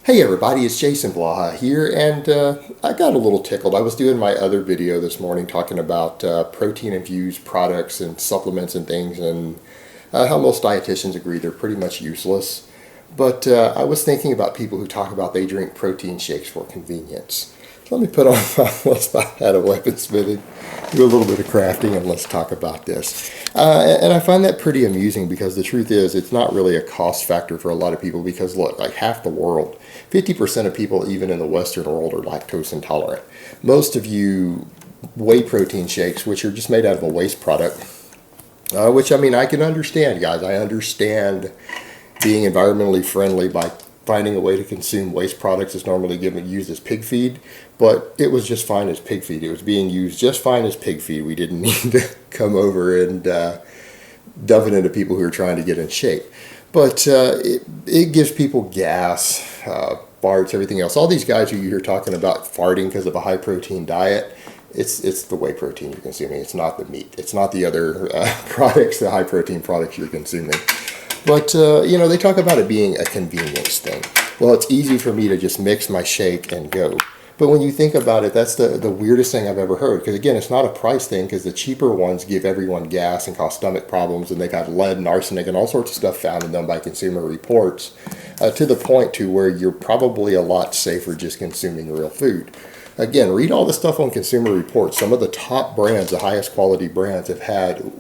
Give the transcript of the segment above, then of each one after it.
Hey everybody, it's Jason Blaha here, and I got a little tickled. I was doing my other video this morning talking about protein-infused products and supplements and things, and how most dietitians agree they're pretty much useless. But I was thinking about people who talk about they drink protein shakes for convenience. So let me put on my let's not add a weaponsmithing, do a little bit of crafting, and let's talk about this. And I find that pretty amusing because the truth is it's not really a cost factor for a lot of people because look, like half the world, 50% of people even in the Western world are lactose intolerant. Most of you whey protein shakes, which are just made out of a waste product, which I mean I can understand, guys. I understand being environmentally friendly by finding a way to consume waste products is normally used as pig feed, but it was just fine as pig feed. It was being used just fine as pig feed. We didn't need to come over and dump it into people who are trying to get in shape. But it gives people gas, farts, everything else. All these guys who you hear talking about farting because of a high protein diet, it's the whey protein you're consuming. It's not the meat. It's not the other products, the high protein products you're consuming. But, they talk about it being a convenience thing. Well, it's easy for me to just mix my shake and go. But when you think about it, that's the weirdest thing I've ever heard. Because, again, it's not a price thing because the cheaper ones give everyone gas and cause stomach problems. And they've got lead and arsenic and all sorts of stuff found in them by Consumer Reports to the point to where you're probably a lot safer just consuming real food. Again, read all the stuff on Consumer Reports. Some of the top brands, the highest quality brands, have had,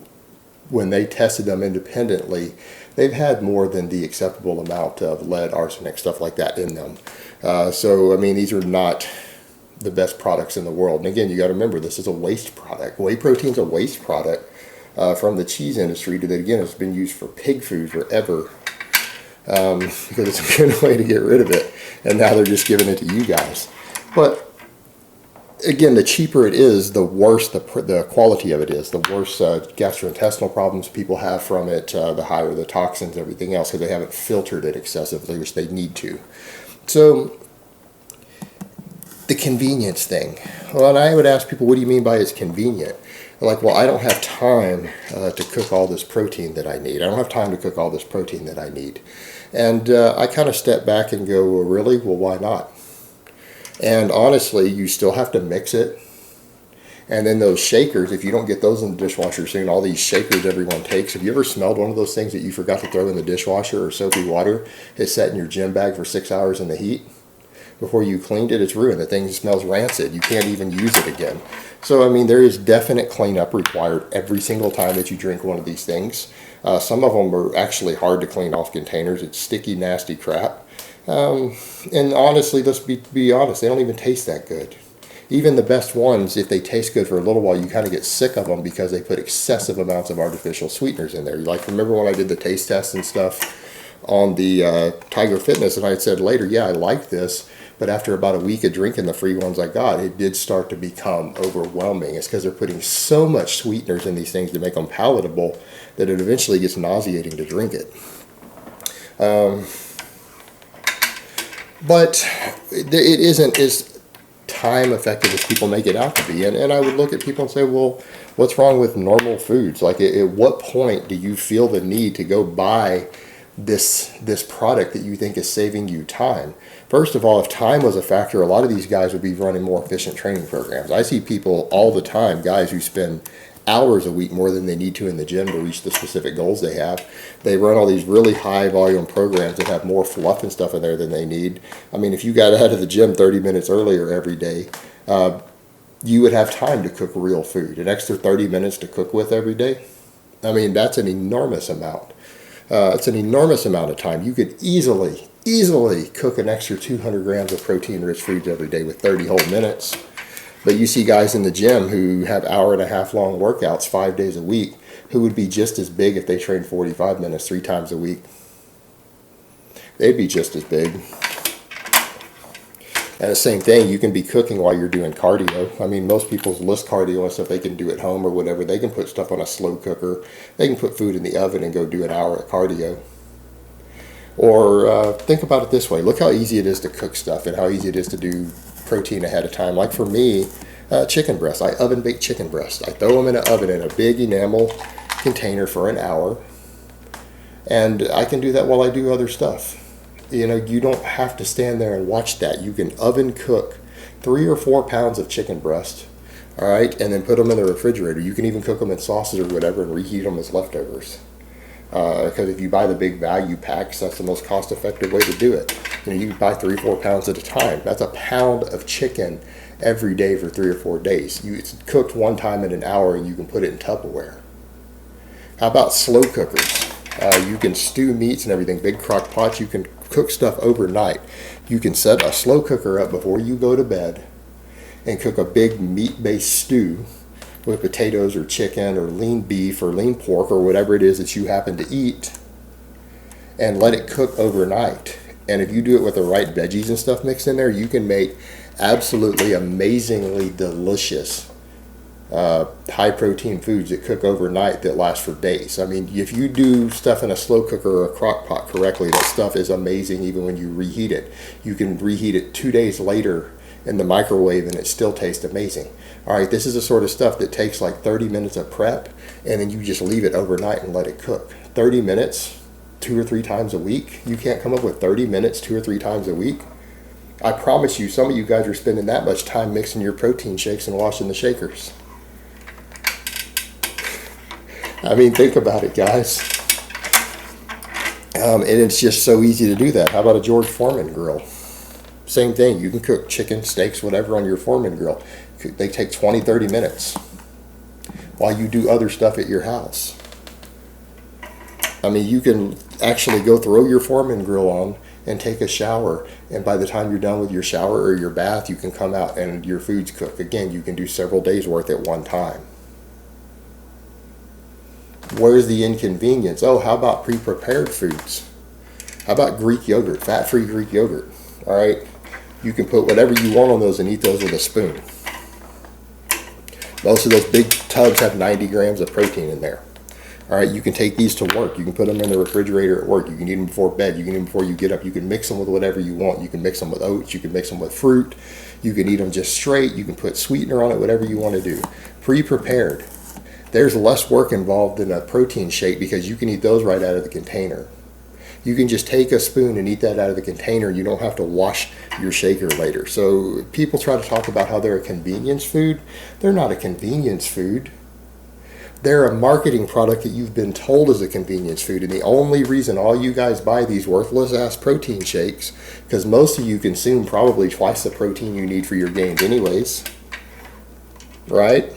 when they tested them independently, they've had more than the acceptable amount of lead, arsenic, stuff like that in them. So, I mean, these are not the best products in the world. And again, you got to remember, this is a waste product. Whey protein's a waste product from the cheese industry that, again, has been used for pig food forever because it's a good way to get rid of it. And now they're just giving it to you guys. But again, the cheaper it is, the worse the quality of it is. The worse gastrointestinal problems people have from it, the higher the toxins, everything else, because they haven't filtered it excessively, which they need to. So, the convenience thing. Well, and I would ask people, what do you mean by it's convenient? They're like, well, I don't have time to cook all this protein that I need. I don't have time to cook all this protein that I need. And I kind of step back and go, well, really? Well, why not? And honestly, you still have to mix it. And then those shakers, if you don't get those in the dishwasher soon, all these shakers everyone takes. Have you ever smelled one of those things that you forgot to throw in the dishwasher or soapy water? It sat in your gym bag for 6 hours in the heat. Before you cleaned it, it's ruined. The thing smells rancid. You can't even use it again. So, I mean, there is definite cleanup required every single time that you drink one of these things. Some of them are actually hard to clean off containers. It's sticky, nasty crap. And honestly, let's be honest, they don't even taste that good. Even the best ones, if they taste good for a little while, you kind of get sick of them because they put excessive amounts of artificial sweeteners in there. Like, remember when I did the taste test and stuff on the Tiger Fitness, and I had said later, yeah, I like this, but after about a week of drinking the free ones I got, it did start to become overwhelming. It's because they're putting so much sweeteners in these things to make them palatable that it eventually gets nauseating to drink it. But it isn't as time effective as people make it out to be. And I would look at people and say, well, what's wrong with normal foods? Like, at what point do you feel the need to go buy this product that you think is saving you time? First of all, if time was a factor, a lot of these guys would be running more efficient training programs. I see people all the time, guys who spend hours a week more than they need to in the gym to reach the specific goals they have. They run all these really high volume programs that have more fluff and stuff in there than they need. I mean, if you got out of the gym 30 minutes earlier every day, you would have time to cook real food. An extra 30 minutes to cook with every day. I mean, that's an enormous amount. It's an enormous amount of time. You could easily cook an extra 200 grams of protein-rich foods every day with 30 whole minutes. But you see guys in the gym who have hour-and-a-half long workouts 5 days a week who would be just as big if they trained 45 minutes 3 times a week. They'd be just as big. And the same thing, you can be cooking while you're doing cardio. I mean, most people's list cardio and stuff they can do at home or whatever. They can put stuff on a slow cooker. They can put food in the oven and go do an hour of cardio. Or think about it this way. Look how easy it is to cook stuff and how easy it is to do protein ahead of time. Like for me, chicken breast. I oven bake chicken breast. I throw them in an oven in a big enamel container for an hour. And I can do that while I do other stuff. You don't have to stand there and watch that. You can oven cook 3 or 4 pounds of chicken breast, all right, and then put them in the refrigerator. You can even cook them in sauces or whatever and reheat them as leftovers. Because if you buy the big value packs, that's the most cost-effective way to do it. You can buy 3 or 4 pounds at a time. That's a pound of chicken every day for 3 or 4 days. It's cooked one time in an hour, and you can put it in Tupperware. How about slow cookers? You can stew meats and everything. Big crock pots. You can cook stuff overnight. You can set a slow cooker up before you go to bed and cook a big meat-based stew with potatoes or chicken or lean beef or lean pork or whatever it is that you happen to eat, and let it cook overnight. And if you do it with the right veggies and stuff mixed in there, you can make absolutely amazingly delicious high protein foods that cook overnight that last for days. I mean, if you do stuff in a slow cooker or a crock pot correctly, that stuff is amazing even when you reheat it. You can reheat it 2 days later in the microwave and it still tastes amazing. All right, this is the sort of stuff that takes like 30 minutes of prep, and then you just leave it overnight and let it cook. 30 minutes 2 or 3 times a week. You can't come up with 30 minutes 2 or 3 times a week. I promise you, some of you guys are spending that much time mixing your protein shakes and washing the shakers. I mean, think about it, guys. And it's just so easy to do that. How about a George Foreman grill? Same thing. You can cook chicken, steaks, whatever on your Foreman grill. They take 20, 30 minutes while you do other stuff at your house. I mean, you can actually go throw your Foreman grill on and take a shower, and by the time you're done with your shower or your bath, you can come out and your food's cooked. Again, you can do several days worth at one time. Where's the inconvenience? Oh, how about pre-prepared foods? How about Greek yogurt, fat-free Greek yogurt? All right, you can put whatever you want on those and eat those with a spoon. Most of those big tubs have 90 grams of protein in there. All right, you can take these to work. You can put them in the refrigerator at work. You can eat them before bed. You can eat them before you get up. You can mix them with whatever you want. You can mix them with oats. You can mix them with fruit. You can eat them just straight. You can put sweetener on it, whatever you want to do. Pre-prepared. There's less work involved in a protein shake because you can eat those right out of the container. You can just take a spoon and eat that out of the container. You don't have to wash your shaker later. So people try to talk about how they're a convenience food. They're not a convenience food. They're a marketing product that you've been told is a convenience food. And the only reason all you guys buy these worthless ass protein shakes, because most of you consume probably twice the protein you need for your gains anyways. Right?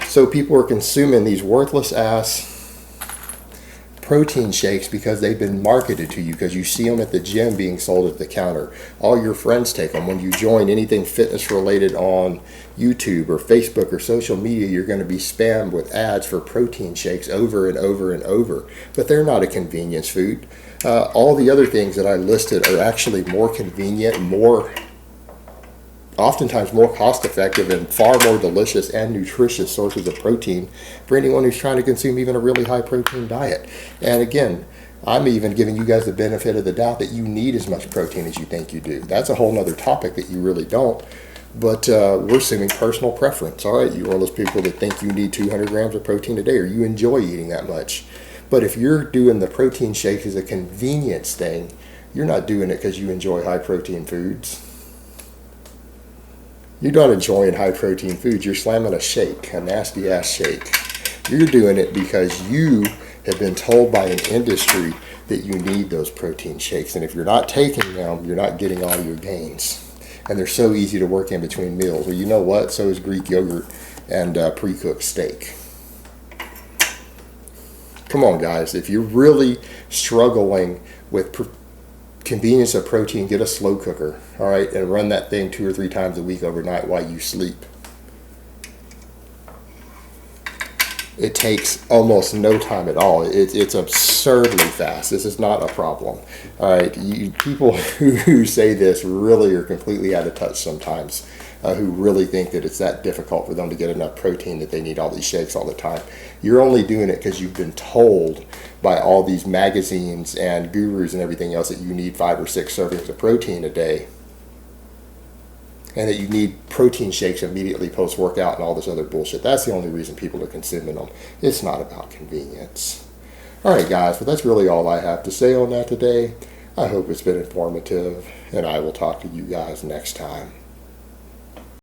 So people are consuming these worthless ass protein shakes because they've been marketed to you, because you see them at the gym being sold at the counter. All your friends take them. When you join anything fitness related on YouTube or Facebook or social media, you're going to be spammed with ads for protein shakes over and over and over. But they're not a convenience food. All the other things that I listed are actually more convenient, oftentimes more cost effective, and far more delicious and nutritious sources of protein for anyone who's trying to consume even a really high protein diet. And again, I'm even giving you guys the benefit of the doubt that you need as much protein as you think you do. That's a whole nother topic that you really don't. But we're assuming personal preference. All right, you're one of those people that think you need 200 grams of protein a day, or you enjoy eating that much. But if you're doing the protein shake as a convenience thing, you're not doing it because you enjoy high protein foods. You're not enjoying high protein foods. You're slamming a shake, a nasty ass shake. You're doing it because you have been told by an industry that you need those protein shakes. And if you're not taking them, you're not getting all your gains. And they're so easy to work in between meals. Well, you know what? So is Greek yogurt and pre-cooked steak. Come on, guys. If you're really struggling with convenience of protein, get a slow cooker, all right, and run that thing 2 or 3 times a week overnight while you sleep. It takes almost no time at all. It's absurdly fast. This is not a problem. All right, people who say this really are completely out of touch sometimes, who really think that it's that difficult for them to get enough protein that they need all these shakes all the time. You're only doing it because you've been told by all these magazines and gurus and everything else that you need 5 or 6 servings of protein a day, and that you need protein shakes immediately post-workout and all this other bullshit. That's the only reason people are consuming them. It's not about convenience. Alright guys, well that's really all I have to say on that today. I hope it's been informative, and I will talk to you guys next time.